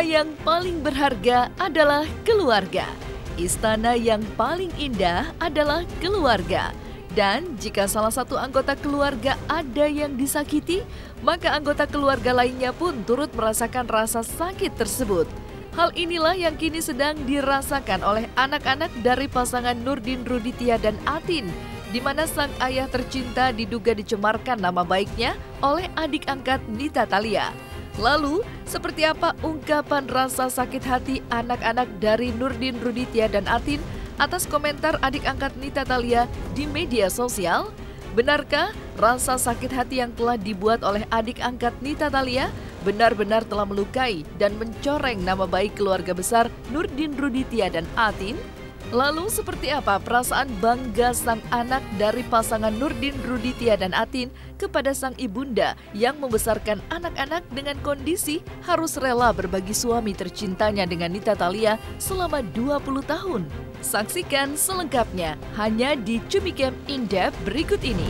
yang paling berharga adalah keluarga. Istana yang paling indah adalah keluarga. Dan jika salah satu anggota keluarga ada yang disakiti, maka anggota keluarga lainnya pun turut merasakan rasa sakit tersebut. Hal inilah yang kini sedang dirasakan oleh anak-anak dari pasangan Nurdin Ruditya dan Atin, di mana sang ayah tercinta diduga dicemarkan nama baiknya oleh adik angkat Nita Thalia. Lalu, seperti apa ungkapan rasa sakit hati anak-anak dari Nurdin Ruditya dan Atin atas komentar adik angkat Nita Thalia di media sosial? Benarkah rasa sakit hati yang telah dibuat oleh adik angkat Nita Thalia benar-benar telah melukai dan mencoreng nama baik keluarga besar Nurdin Ruditya dan Atin? Lalu seperti apa perasaan bangga sang anak dari pasangan Nurdin Ruditya dan Atin kepada sang ibunda yang membesarkan anak-anak dengan kondisi harus rela berbagi suami tercintanya dengan Nita Thalia selama 20 tahun? Saksikan selengkapnya hanya di Cumicam In-Depth berikut ini.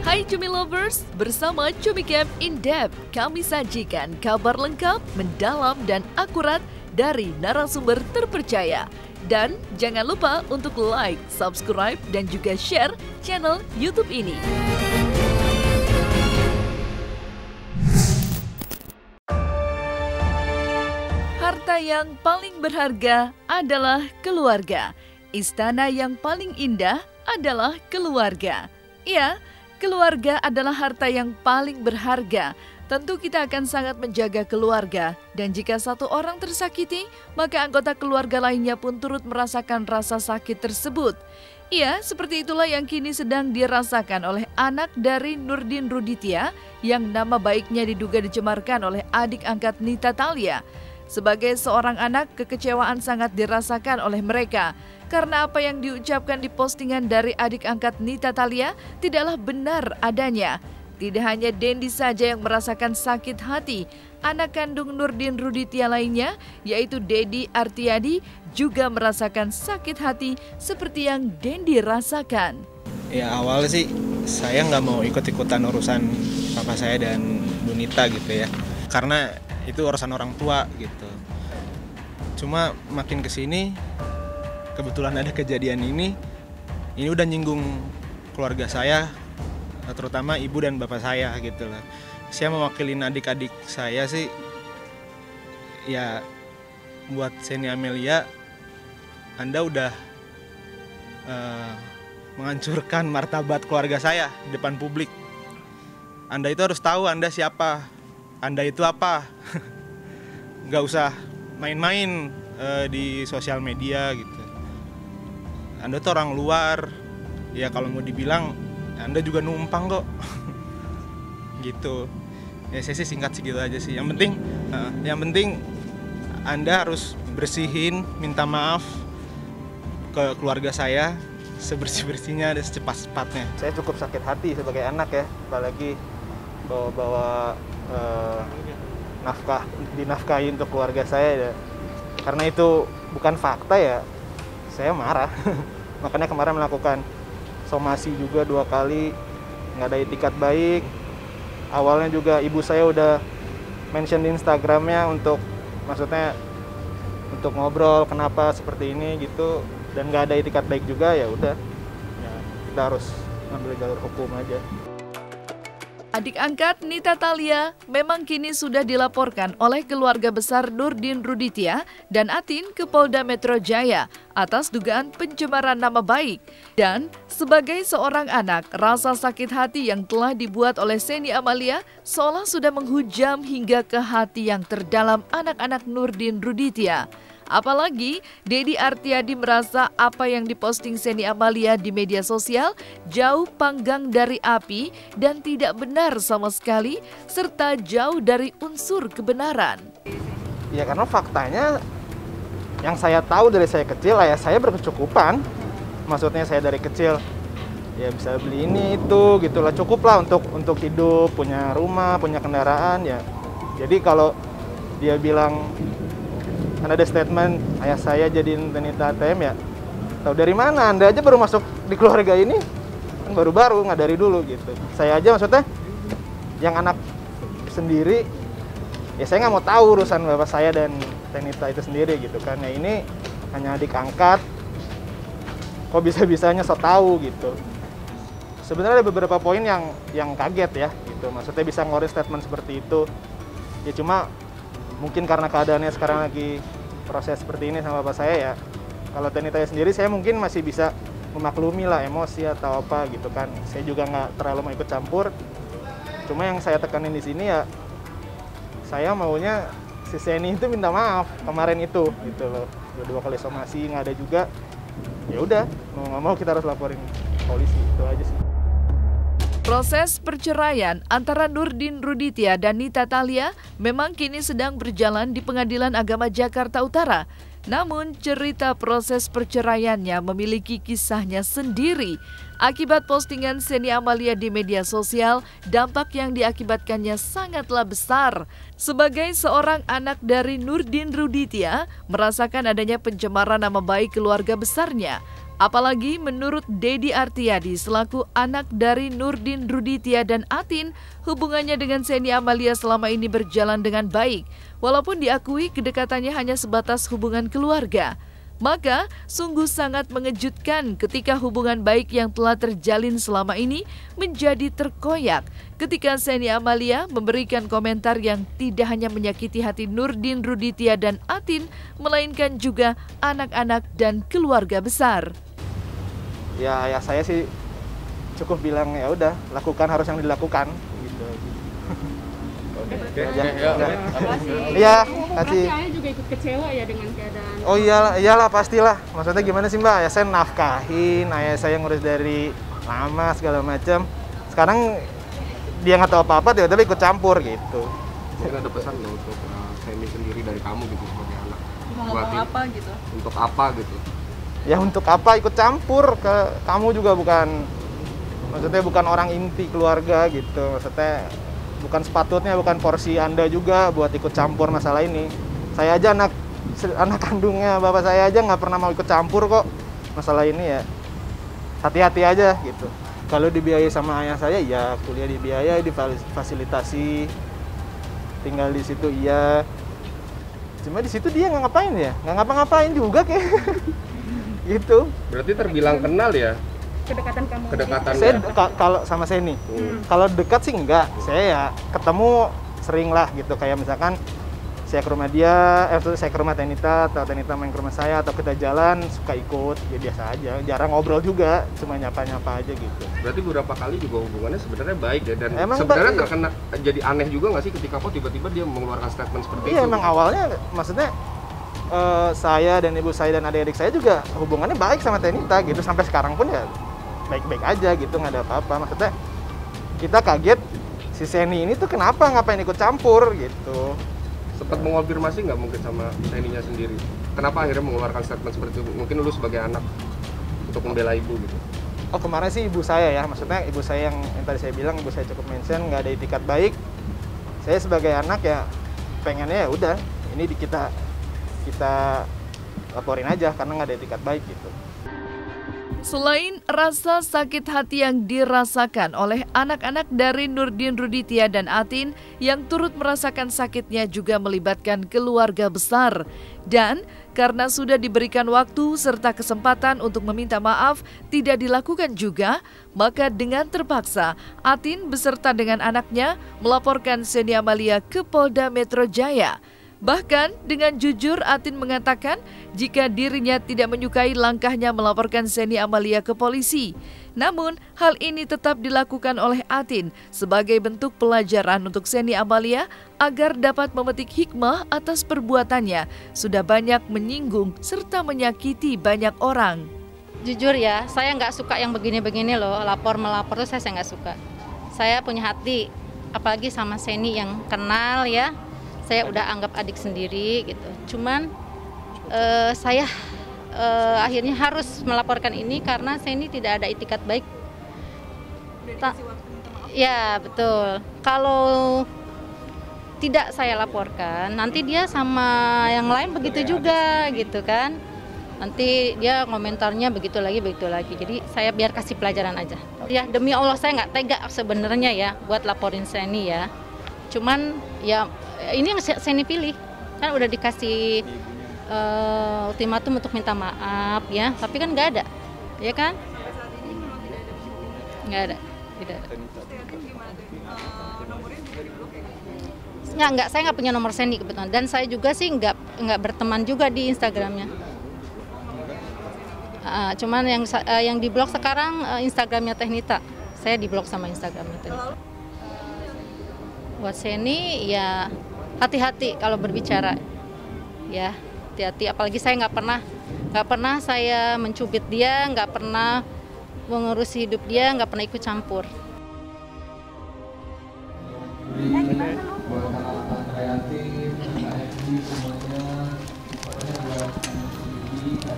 Hai Cumi Lovers, bersama Cumicam In-Depth kami sajikan kabar lengkap, mendalam dan akurat dari narasumber terpercaya. Dan jangan lupa untuk like, subscribe, dan juga share channel YouTube ini. Harta yang paling berharga adalah keluarga. Istana yang paling indah adalah keluarga. Ya, keluarga adalah harta yang paling berharga. Tentu kita akan sangat menjaga keluarga, dan jika satu orang tersakiti, maka anggota keluarga lainnya pun turut merasakan rasa sakit tersebut. Ya, seperti itulah yang kini sedang dirasakan oleh anak dari Nurdin Ruditya yang nama baiknya diduga dicemarkan oleh adik angkat Nita Thalia. Sebagai seorang anak, kekecewaan sangat dirasakan oleh mereka, karena apa yang diucapkan di postingan dari adik angkat Nita Thalia tidaklah benar adanya. Tidak hanya Dendi saja yang merasakan sakit hati, anak kandung Nurdin Ruditya lainnya, yaitu Dedi Artiadi, juga merasakan sakit hati seperti yang Dendi rasakan. Ya awalnya sih saya nggak mau ikut-ikutan urusan papa saya dan Bu Nita gitu ya, karena itu urusan orang tua gitu. Cuma makin kesini, kebetulan ada kejadian ini udah nyinggung keluarga saya, terutama ibu dan bapak saya gitu lah. Saya mewakilin adik-adik saya sih, ya buat Seni Amelia, Anda udah menghancurkan martabat keluarga saya di depan publik. Anda itu harus tahu Anda siapa, Anda itu apa. Nggak usah main-main di sosial media gitu. Anda tuh orang luar, ya kalau mau dibilang Anda juga numpang kok. Gitu. Ya saya sih singkat segitu aja sih. Yang penting Anda harus bersihin, minta maaf ke keluarga saya sebersih-bersihnya dan secepat-cepatnya. Saya cukup sakit hati sebagai anak ya, apalagi bawa dinafkahi untuk keluarga saya ya. Karena itu bukan fakta ya, saya marah. Makanya kemarin melakukan somasi juga 2 kali, nggak ada itikat baik. Awalnya juga ibu saya udah mention di Instagramnya untuk ngobrol kenapa seperti ini gitu, dan nggak ada itikat baik juga. Ya udah, ya, kita harus ngambil jalur hukum aja. Adik angkat Nita Thalia memang kini sudah dilaporkan oleh keluarga besar Nurdin Ruditya dan Atin ke Polda Metro Jaya atas dugaan pencemaran nama baik. Dan sebagai seorang anak, rasa sakit hati yang telah dibuat oleh Seni Amalia seolah sudah menghujam hingga ke hati yang terdalam anak-anak Nurdin Ruditya. Apalagi Dedi Artiadi merasa apa yang diposting Seni Amalia di media sosial jauh panggang dari api dan tidak benar sama sekali, serta jauh dari unsur kebenaran. Ya karena faktanya yang saya tahu dari saya kecil, ayah saya berkecukupan. Maksudnya saya dari kecil ya bisa beli ini itu gitulah, cukup lah untuk hidup, punya rumah, punya kendaraan ya. Jadi kalau dia bilang, kan ada statement ayah saya jadiin Nita ATM ya, tahu dari mana? Anda aja baru masuk di keluarga ini, kan baru-baru, nggak dari dulu gitu. Saya aja maksudnya yang anak sendiri ya saya nggak mau tahu urusan bapak saya dan Tenita itu sendiri gitu kan. Ya ini hanya adik angkat, kok bisa-bisanya so tahu gitu. Sebenarnya ada beberapa poin yang kaget ya gitu, maksudnya bisa ngeluarin statement seperti itu. Ya cuma mungkin karena keadaannya sekarang lagi proses seperti ini sama bapak saya ya. Kalau Tenita sendiri saya mungkin masih bisa memaklumi lah emosi atau apa gitu kan. Saya juga nggak terlalu mau ikut campur. Cuma yang saya tekanin di sini ya, saya maunya si Seni itu minta maaf kemarin itu gitu loh. Dua kali somasi nggak ada juga. Ya udah, mau nggak mau kita harus laporin polisi, itu aja sih. Proses perceraian antara Nurdin Ruditya dan Nita Thalia memang kini sedang berjalan di Pengadilan Agama Jakarta Utara. Namun cerita proses perceraiannya memiliki kisahnya sendiri. Akibat postingan Seni Amalia di media sosial, dampak yang diakibatkannya sangatlah besar. Sebagai seorang anak dari Nurdin Ruditya, merasakan adanya pencemaran nama baik keluarga besarnya. Apalagi menurut Dedi Artiadi selaku anak dari Nurdin Ruditya dan Atin, hubungannya dengan Seni Amalia selama ini berjalan dengan baik, walaupun diakui kedekatannya hanya sebatas hubungan keluarga. Maka sungguh sangat mengejutkan ketika hubungan baik yang telah terjalin selama ini menjadi terkoyak ketika Seni Amalia memberikan komentar yang tidak hanya menyakiti hati Nurdin Ruditya dan Atin, melainkan juga anak-anak dan keluarga besar. Ya saya sih cukup bilang ya udah, lakukan harus yang dilakukan gitu. Iya, kasih. Ayah juga ikut kecewa ya dengan keadaan. Oh iyalah pastilah. Maksudnya gimana sih Mbak? Ya saya nafkahin, ayah saya ngurus dari lama segala macam. Sekarang dia nggak tahu apa-apa, tiba-tiba ikut campur gitu. Mungkin ada pesan nggak untuk Seni sendiri dari kamu gitu sebagai anak? Ngomong apa gitu? Untuk apa gitu? Ya untuk apa ikut campur, ke kamu juga maksudnya bukan orang inti keluarga gitu. Maksudnya bukan sepatutnya, bukan porsi Anda juga buat ikut campur masalah ini. Saya aja anak kandungnya bapak saya aja nggak pernah mau ikut campur kok masalah ini ya. Hati-hati aja gitu. Kalau dibiayai sama ayah saya ya kuliah dibiayai, difasilitasi, tinggal di situ iya. Cuma di situ dia nggak ngapain ya, nggak ngapa-ngapain juga kayak gitu. Berarti terbilang kenal ya? Kedekatannya. Saya kalau sama Seni, kalau dekat sih enggak. Saya ya ketemu sering lah gitu. Kayak misalkan saya ke rumah dia, saya ke rumah Tenita atau Tenita main ke rumah saya atau kita jalan suka ikut. Ya biasa aja. Jarang ngobrol juga, cuma nyapa-nyapa aja gitu. Berarti beberapa kali juga hubungannya sebenarnya baik ya, dan emang sebenarnya baik, terkena jadi aneh juga nggak sih ketika kok tiba-tiba dia mengeluarkan statement seperti itu? Iya emang awalnya maksudnya saya dan ibu saya dan adik-adik saya juga hubungannya baik sama Tenita gitu, sampai sekarang pun ya baik-baik aja gitu, nggak ada apa-apa. Maksudnya kita kaget si Seni ini tuh kenapa ngapain ikut campur gitu. Sempat mengonfirmasi nggak mungkin sama Seninya sendiri? Kenapa akhirnya mengeluarkan statement seperti itu? Mungkin lu sebagai anak untuk membela ibu gitu? Oh kemarin sih ibu saya ya, maksudnya ibu saya yang tadi saya bilang, ibu saya cukup mention nggak ada itikat baik. Saya sebagai anak ya pengennya ya udah ini kita laporin aja karena nggak ada itikat baik gitu. Selain rasa sakit hati yang dirasakan oleh anak-anak dari Nurdin Ruditya dan Atin, yang turut merasakan sakitnya juga melibatkan keluarga besar. Dan karena sudah diberikan waktu serta kesempatan untuk meminta maaf tidak dilakukan juga, maka dengan terpaksa Atin beserta dengan anaknya melaporkan Seni Amalia ke Polda Metro Jaya. Bahkan dengan jujur Atin mengatakan jika dirinya tidak menyukai langkahnya melaporkan Seni Amalia ke polisi. Namun hal ini tetap dilakukan oleh Atin sebagai bentuk pelajaran untuk Seni Amalia agar dapat memetik hikmah atas perbuatannya sudah banyak menyinggung serta menyakiti banyak orang. Jujur ya, saya nggak suka yang begini-begini loh, melapor tuh saya nggak suka. Saya punya hati, apalagi sama Seni yang kenal ya. Saya udah anggap adik sendiri gitu. Cuman saya akhirnya harus melaporkan ini karena Seni tidak ada itikat baik. Ya betul. Kalau tidak saya laporkan, nanti dia sama yang lain begitu juga gitu kan. Nanti dia komentarnya begitu lagi. Jadi saya biar kasih pelajaran aja. Ya demi Allah saya nggak tega sebenarnya ya buat laporin Seni ya. Cuman ya ini yang Seni pilih, kan udah dikasih ultimatum untuk minta maaf ya, tapi kan nggak ada, ya kan? Nggak ada, tidak ada. Nggak, saya nggak punya nomor Seni kebetulan, dan saya juga sih nggak berteman juga di Instagramnya. Cuman yang diblok sekarang Instagramnya Teh Nita, saya diblok sama Instagramnya Teh Nita. Buat Seni ya hati-hati kalau berbicara, ya hati-hati. Apalagi saya nggak pernah saya mencubit dia, nggak pernah mengurusi hidup dia, nggak pernah ikut campur.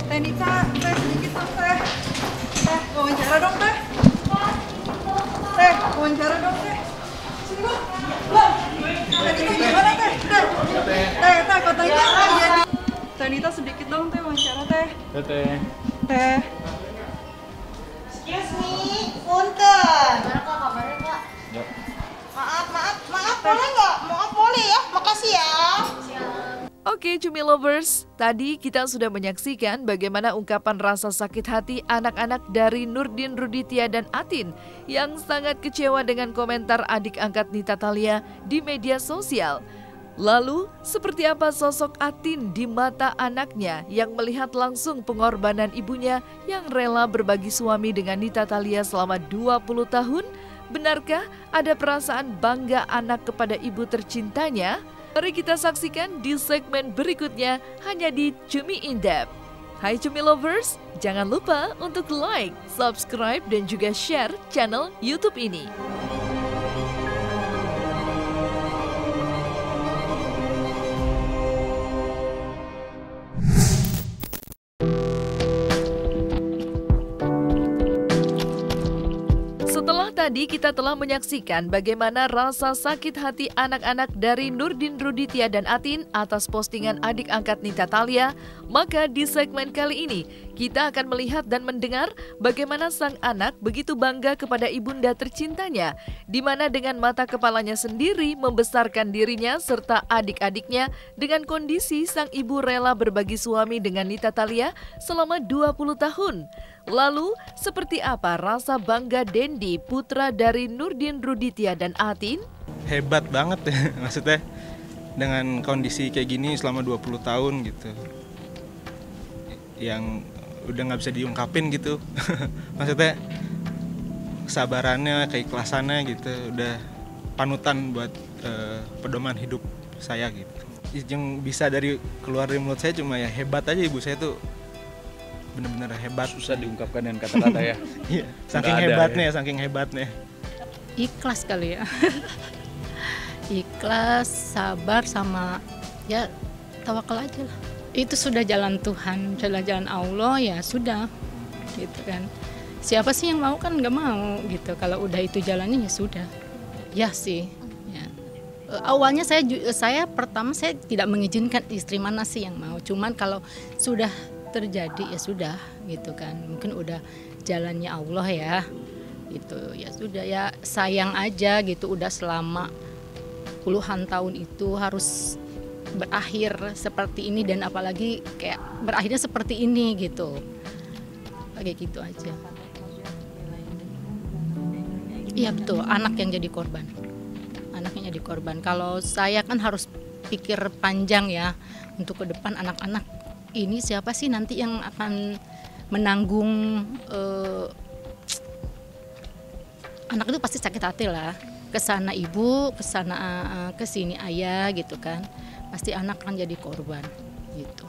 Teh Nita, teh sedikit dong teh. Teh, wawancara dong teh. Teh, wawancara dong teh. Sini dong. Teh Nita gimana teh? Teh, katanya jadi. Teh Nita sedikit dong teh wawancara teh. Teh. Excuse me, punten. Gimana kak kabarnya kak? Maaf, boleh nggak? Maaf boleh ya, makasih ya. Oke, Cumi Lovers, tadi kita sudah menyaksikan bagaimana ungkapan rasa sakit hati anak-anak dari Nurdin Ruditia dan Atin yang sangat kecewa dengan komentar adik angkat Nita Thalia di media sosial. Lalu, seperti apa sosok Atin di mata anaknya yang melihat langsung pengorbanan ibunya yang rela berbagi suami dengan Nita Thalia selama 20 tahun? Benarkah ada perasaan bangga anak kepada ibu tercintanya? Mari kita saksikan di segmen berikutnya hanya di Cumi In Depth. Hai Cumi Lovers, jangan lupa untuk like, subscribe, dan juga share channel YouTube ini. Tadi kita telah menyaksikan bagaimana rasa sakit hati anak-anak dari Nurdin Ruditia dan Atin atas postingan adik angkat Nita Thalia. Maka di segmen kali ini kita akan melihat dan mendengar bagaimana sang anak begitu bangga kepada ibunda tercintanya, di mana dengan mata kepalanya sendiri membesarkan dirinya serta adik-adiknya dengan kondisi sang ibu rela berbagi suami dengan Nita Thalia selama 20 tahun. Lalu, seperti apa rasa bangga Dendi, putra dari Nurdin Ruditia dan Atin? Hebat banget ya, maksudnya dengan kondisi kayak gini selama 20 tahun gitu. Yang udah nggak bisa diungkapin gitu. Maksudnya kesabarannya, keikhlasannya gitu, udah panutan buat pedoman hidup saya gitu. Yang bisa keluar dari mulut saya cuma ya hebat aja, ibu saya tuh benar-benar hebat. Susah diungkapkan dengan kata-kata ya. Iya, saking hebatnya. Ikhlas kali ya. Ikhlas, sabar, sama ya tawakal aja lah. Itu sudah jalan Tuhan, jalan Allah ya sudah gitu kan. Siapa sih yang mau, kan nggak mau gitu. Kalau udah itu jalannya ya sudah. Ya sih. Ya. Awalnya saya pertama saya tidak mengizinkan istri mana sih yang mau. Cuman kalau sudah terjadi ya sudah gitu kan, mungkin udah jalannya Allah ya gitu, ya sudah ya sayang aja gitu, udah selama puluhan tahun itu harus berakhir seperti ini, dan apalagi kayak berakhirnya seperti ini gitu, kayak gitu aja. Iya betul, anak yang jadi korban, anaknya jadi korban. Kalau saya kan harus pikir panjang ya, untuk ke depan anak-anak ini siapa sih nanti yang akan menanggung, anak itu pasti sakit hati lah, kesana ibu, kesana kesini ayah gitu kan, pasti anak akan jadi korban gitu.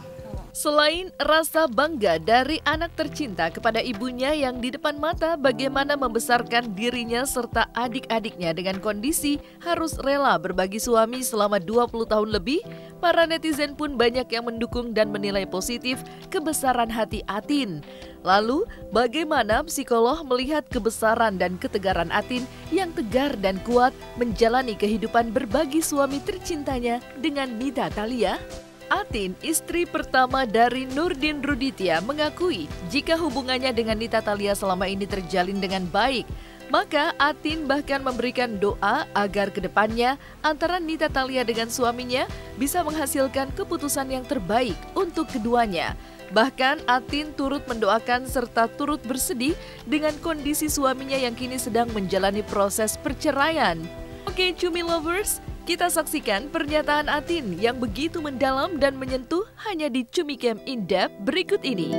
Selain rasa bangga dari anak tercinta kepada ibunya yang di depan mata bagaimana membesarkan dirinya serta adik-adiknya dengan kondisi harus rela berbagi suami selama 20 tahun lebih, para netizen pun banyak yang mendukung dan menilai positif kebesaran hati Atin. Lalu, bagaimana psikolog melihat kebesaran dan ketegaran Atin yang tegar dan kuat menjalani kehidupan berbagi suami tercintanya dengan Nita Thalia? Atin, istri pertama dari Nurdin Ruditia, mengakui jika hubungannya dengan Nita Thalia selama ini terjalin dengan baik. Maka Atin bahkan memberikan doa agar kedepannya antara Nita Thalia dengan suaminya bisa menghasilkan keputusan yang terbaik untuk keduanya. Bahkan Atin turut mendoakan serta turut bersedih dengan kondisi suaminya yang kini sedang menjalani proses perceraian. Oke, Cumi Lovers, kita saksikan pernyataan Atin yang begitu mendalam dan menyentuh hanya di Cumi Camp In Depth berikut ini.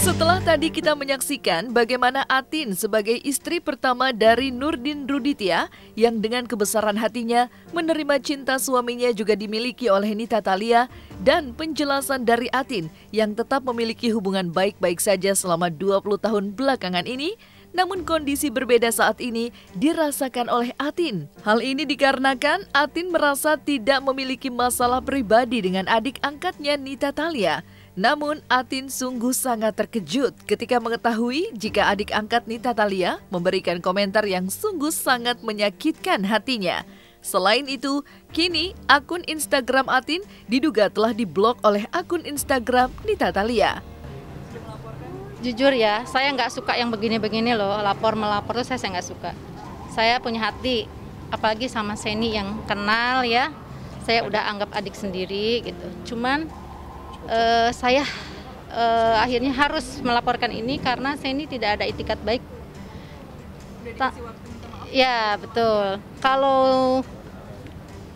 Setelah tadi kita menyaksikan bagaimana Atin sebagai istri pertama dari Nurdin Ruditya yang dengan kebesaran hatinya menerima cinta suaminya juga dimiliki oleh Nita Thalia, dan penjelasan dari Atin yang tetap memiliki hubungan baik-baik saja selama 20 tahun belakangan ini, namun kondisi berbeda saat ini dirasakan oleh Atin. Hal ini dikarenakan Atin merasa tidak memiliki masalah pribadi dengan adik angkatnya Nita Thalia. Namun Atin sungguh sangat terkejut ketika mengetahui jika adik angkat Nita Thalia memberikan komentar yang sungguh sangat menyakitkan hatinya. Selain itu, kini akun Instagram Atin diduga telah diblok oleh akun Instagram Nita Thalia. Jujur ya, saya nggak suka yang begini-begini loh, melapor tuh saya nggak suka. Saya punya hati, apalagi sama Seni yang kenal ya, saya udah anggap adik sendiri gitu. Cuman saya akhirnya harus melaporkan ini karena Seni tidak ada itikat baik. Ya betul, kalau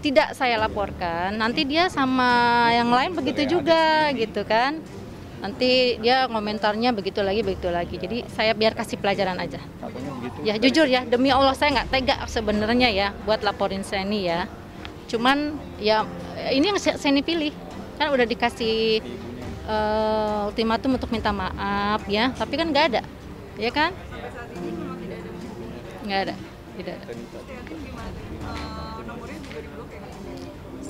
tidak saya laporkan nanti dia sama yang lain begitu juga gitu kan. Nanti dia komentarnya begitu lagi. Jadi saya biar kasih pelajaran aja. Ya jujur ya, demi Allah saya nggak tega sebenarnya ya buat laporin Seni ya. Cuman ya ini yang Seni pilih. Kan udah dikasih ultimatum untuk minta maaf ya, tapi kan nggak ada, ya kan? Nggak ada, tidak ada.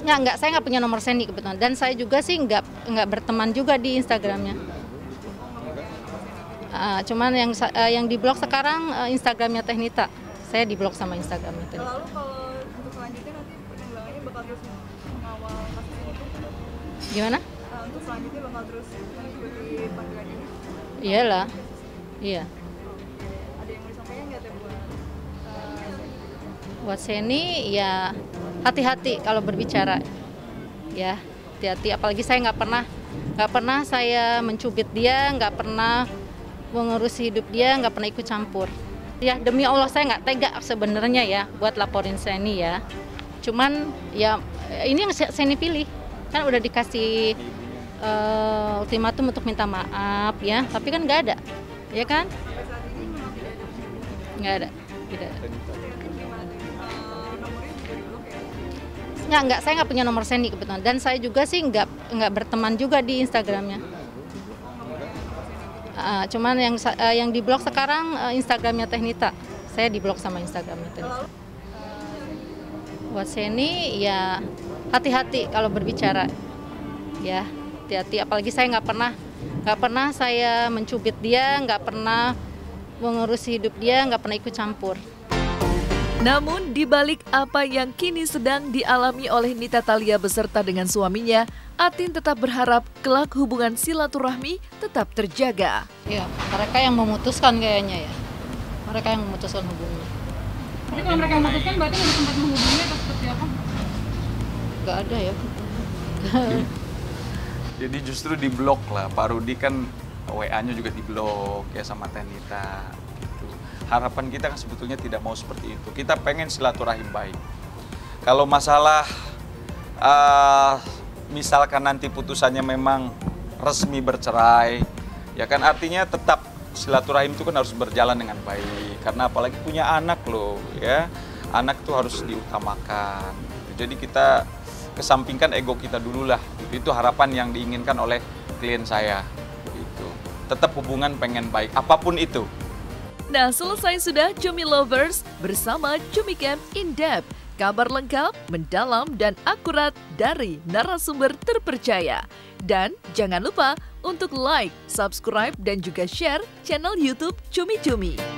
Nggak, saya nggak punya nomor Seni kebetulan, dan saya juga sih nggak berteman juga di Instagramnya. Cuman yang diblok sekarang Instagramnya Teh Nita, saya diblok sama Instagramnya Teh Nita. Lalu kalau untuk selanjutnya nanti penanggulangannya bakal terus mengawal kasus ini? Gimana? Untuk selanjutnya bakal terus mengikuti panggilan ini? Iyalah, iya. Ada yang mau disampaikan nggak Teh Buat Seni ya hati-hati kalau berbicara, ya hati-hati. Apalagi saya nggak pernah saya mencubit dia, nggak pernah mengurusi hidup dia, nggak pernah ikut campur. Ya demi Allah saya nggak tega sebenarnya ya buat laporin Seni ya. Cuman ya ini yang Seni pilih. Kan udah dikasih ultimatum untuk minta maaf ya, tapi kan nggak ada, ya kan? Nggak ada, tidak ada. Nggak, saya nggak punya nomor Seni kebetulan, dan saya juga sih nggak berteman juga di Instagramnya. Cuman yang diblok sekarang Instagramnya Teh Nita, saya diblok sama Instagramnya Teh Nita. Buat Seni ya hati-hati kalau berbicara, ya hati-hati. Apalagi saya nggak pernah saya mencubit dia, nggak pernah mengurusi hidup dia, nggak pernah ikut campur. Namun di balik apa yang kini sedang dialami oleh Nita Thalia beserta dengan suaminya, Atin tetap berharap kelak hubungan silaturahmi tetap terjaga. Ya, mereka yang memutuskan kayaknya ya. Mereka yang memutuskan hubungan. Tapi kalau mereka memutuskan berarti nggak sempat menghubungi atau seperti apa? Nggak ada ya. Jadi justru diblok lah. Pak Rudi kan WA-nya juga diblok ya sama Teh Nita. Gitu. Harapan kita kan sebetulnya tidak mau seperti itu. Kita pengen silaturahim baik. Kalau masalah misalkan nanti putusannya memang resmi bercerai, ya kan artinya tetap silaturahim itu kan harus berjalan dengan baik. Karena apalagi punya anak loh, ya. Anak tuh harus diutamakan. Jadi kita kesampingkan ego kita dulu lah. Itu harapan yang diinginkan oleh klien saya. Gitu. Tetap hubungan pengen baik, apapun itu. Nah, selesai sudah Cumi Lovers bersama Cumi Camp In Depth. Kabar lengkap, mendalam, dan akurat dari narasumber terpercaya. Dan jangan lupa untuk like, subscribe, dan juga share channel YouTube Cumi Cumi.